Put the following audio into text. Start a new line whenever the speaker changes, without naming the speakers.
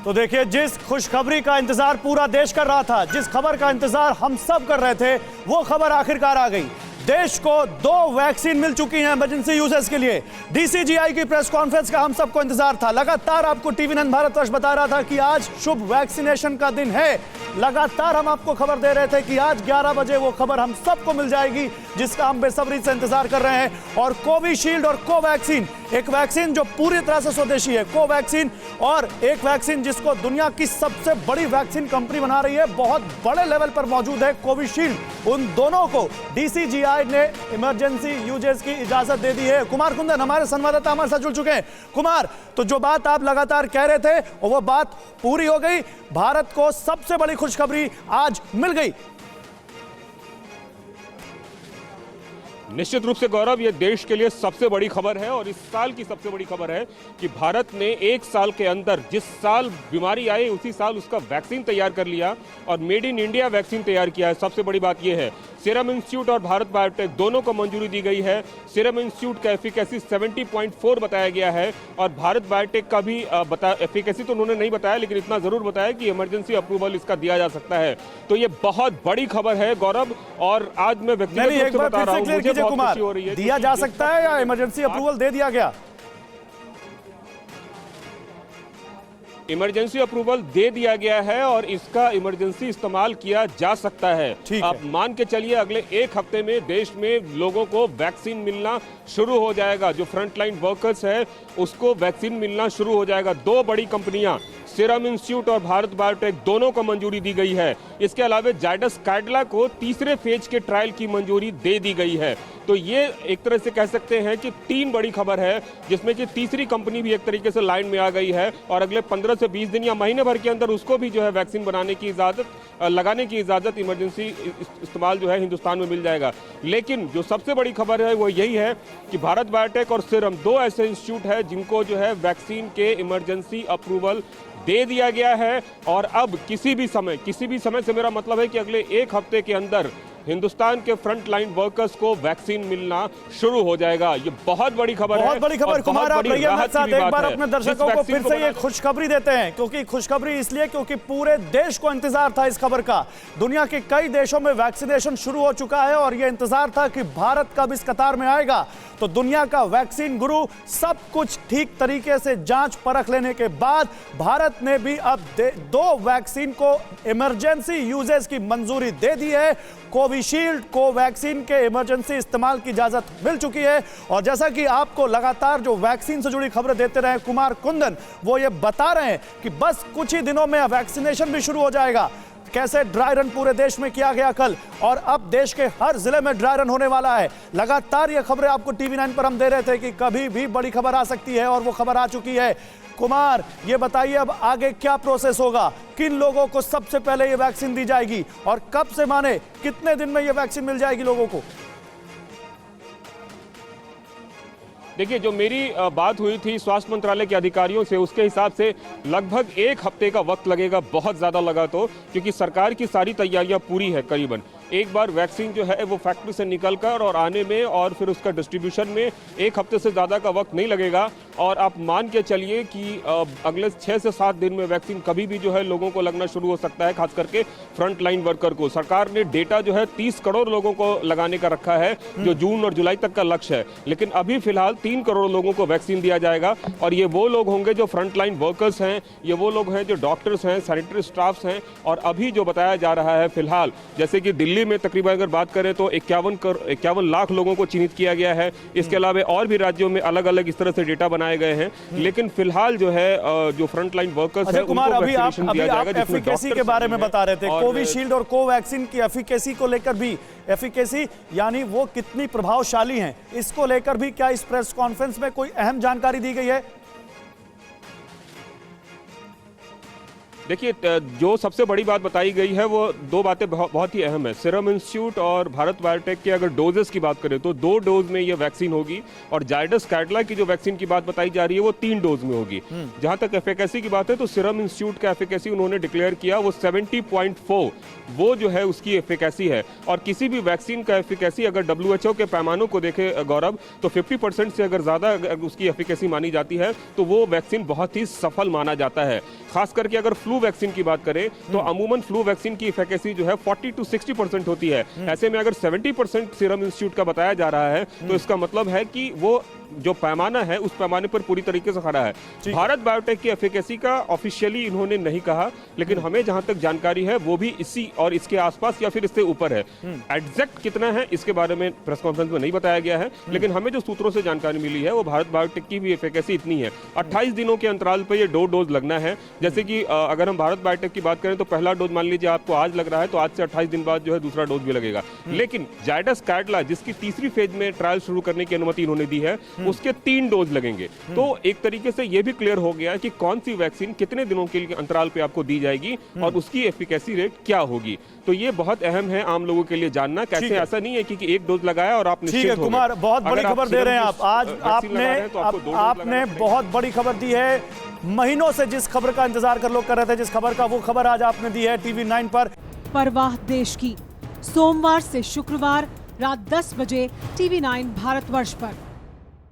तो देखिए, जिस खुशखबरी का इंतजार पूरा देश कर रहा था, जिस खबर का इंतजार हम सब कर रहे थे, वो खबर आखिरकार आ गई। देश को 2 वैक्सीन मिल चुकी हैं इमरजेंसी यूजेस के लिए। डीसीजीआई की प्रेस कॉन्फ्रेंस का हम सबको इंतजार था। लगातार आपको टीवी नाइन भारतवर्ष बता रहा था कि आज शुभ वैक्सीनेशन का दिन है। लगातार हम आपको खबर दे रहे थे कि आज 11 बजे वो खबर हम सबको मिल जाएगी जिसका हम बेसब्री से इंतजार कर रहे हैं। और कोविशील्ड और कोवैक्सीन, एक वैक्सीन जो पूरी तरह से स्वदेशी है कोवैक्सीन, और एक वैक्सीन जिसको दुनिया की सबसे बड़ी वैक्सीन कंपनी बना रही है, बहुत बड़े लेवल पर मौजूद है कोविशील्ड। उन दोनों को डीसीजीआई ने इमरजेंसी यूजेस की इजाजत दे दी है। कुमार कुंदन हमारे संवाददाता हमारे साथ जुड़ चुके हैं। कुमार, तो जो बात आप लगातार कह रहे थे वो बात पूरी हो गई। भारत को सबसे बड़ी खुशखबरी आज मिल गई।
निश्चित रूप से गौरव, ये देश के लिए सबसे बड़ी खबर है और इस साल की सबसे बड़ी खबर है कि भारत ने 1 साल के अंदर जिस साल बीमारी आई उसी साल उसका वैक्सीन तैयार कर लिया और मेड इन इंडिया वैक्सीन तैयार किया है। सबसे बड़ी बात यह है, सीरम इंस्टीट्यूट और भारत बायोटेक दोनों को मंजूरी दी गई है। सीरम इंस्टीट्यूट का एफिकेसी 70.4 बताया गया है और भारत बायोटेक का भी एफिकेसी तो उन्होंने नहीं बताया, लेकिन इतना जरूर बताया कि इमरजेंसी अप्रूवल इसका दिया जा सकता है। तो ये बहुत बड़ी खबर है गौरव, और आज मैं व्यक्तिगत रूप से बता रहा हूँ, मुझे बहुत खुशी हो रही है।
दिया जा सकता है या इमरजेंसी अप्रूवल दे दिया गया?
इमरजेंसी अप्रूवल दे दिया गया है और इसका इमरजेंसी इस्तेमाल किया जा सकता है। आप मान के चलिए अगले 1 हफ्ते में देश में लोगों को वैक्सीन मिलना शुरू हो जाएगा। जो फ्रंटलाइन वर्कर्स है उसको वैक्सीन मिलना शुरू हो जाएगा। 2 बड़ी कंपनियां सीरम इंस्टीट्यूट और भारत बायोटेक दोनों को मंजूरी दी गई है। इसके अलावा जायडस कैडिला को तीसरे फेज के ट्रायल की मंजूरी दे दी गई है। तो ये एक तरह से कह सकते हैं कि 3 बड़ी खबर है, जिसमें कि तीसरी कंपनी भी एक तरीके से लाइन में आ गई है और अगले 15 से 20 दिन या महीने भर के अंदर उसको भी जो है वैक्सीन बनाने की इजाजत, लगाने की इजाजत, इमरजेंसी इस्तेमाल जो है हिंदुस्तान में मिल जाएगा। लेकिन जो सबसे बड़ी खबर है वो यही है कि भारत बायोटेक और सीरम 2 ऐसे इंस्टीट्यूट है जिनको जो है वैक्सीन के इमरजेंसी अप्रूवल दे दिया गया है। और अब किसी भी समय से मेरा मतलब है कि अगले 1 हफ्ते के अंदर हिंदुस्तान के फ्रंट लाइन वर्कर्स को वैक्सीन मिलना शुरू हो जाएगा। ये बहुत बड़ी खबर है,
बहुत बड़ी खबर। कुमार, आप रहिए हमारे साथ, एक बार अपने दर्शकों को फिर से ये खुशखबरी देते हैं, क्योंकि खुशखबरी इसलिए क्योंकि पूरे देश को इंतजार था इस खबर का। दुनिया के कई देशों में वैक्सीनेशन शुरू हो चुका है और ये इंतजार था कि भारत कब इस कतार में आएगा। तो दुनिया का वैक्सीन गुरु सब कुछ ठीक तरीके से जांच परख लेने के बाद भारत ने भी अब 2 वैक्सीन को इमरजेंसी यूजेस की मंजूरी दे दी है। कोविशील्ड, कोवैक्सीन के इमरजेंसी इस्तेमाल की इजाजत मिल चुकी है। और जैसा कि आपको लगातार जो वैक्सीन से जुड़ी खबरें देते रहे कुमार कुंदन, वो ये बता रहे हैं कि बस कुछ ही दिनों में वैक्सीनेशन भी शुरू हो जाएगा। कैसे ड्राई रन पूरे देश में किया गया कल, और अब देश के हर जिले में ड्राई रन होने वाला है। लगातार ये खबरें आपको टीवी 9 पर हम दे रहे थे कि कभी भी बड़ी खबर आ सकती है, और वो खबर आ चुकी है। कुमार, ये बताइए अब आगे क्या प्रोसेस होगा? किन लोगों को सबसे पहले ये वैक्सीन दी जाएगी और कब से माने कितने दिन में ये वैक्सीन मिल जाएगी लोगों को?
देखिए, जो मेरी बात हुई थी स्वास्थ्य मंत्रालय के अधिकारियों से, उसके हिसाब से लगभग 1 हफ्ते का वक्त लगेगा, बहुत ज़्यादा लगा तो, क्योंकि सरकार की सारी तैयारियां पूरी है। करीबन एक बार वैक्सीन जो है वो फैक्ट्री से निकलकर और आने में और फिर उसका डिस्ट्रीब्यूशन में 1 हफ्ते से ज़्यादा का वक्त नहीं लगेगा। और आप मान के चलिए कि अगले 6 से 7 दिन में वैक्सीन कभी भी जो है लोगों को लगना शुरू हो सकता है, खास करके फ्रंट लाइन वर्कर को। सरकार ने डेटा जो है 30 करोड़ लोगों को लगाने का रखा है, जो जून और जुलाई तक का लक्ष्य है। लेकिन अभी फिलहाल 3 करोड़ लोगों को वैक्सीन दिया जाएगा और ये वो लोग होंगे जो फ्रंट लाइन वर्कर्स हैं, ये वो लोग हैं जो डॉक्टर्स हैं, सैनिटरी स्टाफ्स हैं। और अभी जो बताया जा रहा है फिलहाल, जैसे कि दिल्ली में तकरीबन अगर बात करें तो 51 लाख लोगों को चिन्हित किया गया है। इसके अलावा और भी राज्यों में अलग अलग इस तरह से डेटा बनाए गए हैं। लेकिन फिलहाल जो है जो फ्रंट लाइन वर्कर्स हैं उनको वैक्सीनेशन दिया जाएगा।
एफिकेसी के बारे में बता रहे थे, कोविशील्ड और कोवैक्सीन की एफिकेसी को लेकर भी, एफिकेसी यानी वो कितनी प्रभावशाली हैं, इसको लेकर भी क्या इस प्रेस कॉन्फ्रेंस में कोई अहम जानकारी दी गई है?
देखिए, जो सबसे बड़ी बात बताई गई है वो दो बातें बहुत ही अहम है। सीरम इंस्टीट्यूट और भारत बायोटेक के अगर डोजेस की बात करें तो 2 डोज में ये वैक्सीन होगी, और जायडस कैडिला की जो वैक्सीन की बात बताई जा रही है वो 3 डोज में होगी। जहां तक एफिकेसी की बात है तो सीरम इंस्टीट्यूट का एफिकेसी उन्होंने डिक्लेयर किया वो 70.4, वो जो है उसकी एफिकेसी है। और किसी भी वैक्सीन का एफिकेसी अगर WHO के पैमानों को देखे गौरव, तो 50% से अगर ज्यादा उसकी एफिकेसी मानी जाती है तो वो वैक्सीन बहुत ही सफल माना जाता है। खास करके अगर फ्लू वैक्सीन की बात करें तो अमूमन फ्लू वैक्सीन की एफिकेसी जो है 40 to 60% होती है। ऐसे में अगर 70% सीरम इंस्टीट्यूट का बताया जा रहा है तो इसका मतलब है कि वो जो पैमाना है उस पैमाने पर पूरी तरीके से खड़ा है। भारत बायोटेक की एफिकेसी का ऑफिशियली इन्होंने नहीं कहा, लेकिन हमें जहां तक जानकारी है वो भी इसी और इसके आसपास या फिर इससे ऊपर है। एग्जैक्ट कितना है इसके बारे में प्रेस कॉन्फ्रेंस में नहीं बताया गया है, लेकिन हमें जो सूत्रों से जानकारी मिली है वो भारत बायोटेक की भी एफिकेसी इतनी है। 28 दिनों के अंतराल पर ये 2 डोज लगना है। जैसे कि अगर हम भारत बायोटेक की बात करें तो पहला डोज मान लीजिए आपको आज लग रहा है तो आज से 28 दिन बाद जो है दूसरा डोज भी लगेगा। लेकिन जायडस कैडिला जिसकी तीसरी फेज में ट्रायल शुरू करने की अनुमति इन्होंने दी है उसके 3 डोज लगेंगे। तो एक तरीके से यह भी क्लियर हो गया कि कौन सी वैक्सीन कितने दिनों के अंतराल पे आपको दी जाएगी और उसकी एफिकेसी रेट क्या होगी। तो ये बहुत अहम है आम लोगों के लिए जानना। कैसे ऐसा नहीं है कि एक डोज लगाया और आप निश्चित हो गए।
कुमार, बहुत बड़ी खबर दे रहे हैं आप आज। आपने बहुत बड़ी खबर दी है। महीनों से जिस खबर का इंतजार कर लोग कर रहे थे, जिस खबर का, वो खबर आज आपने दी है TV 9 पर।
परवाह देश की, सोमवार से शुक्रवार रात 10 बजे TV 9 भारतवर्ष पर।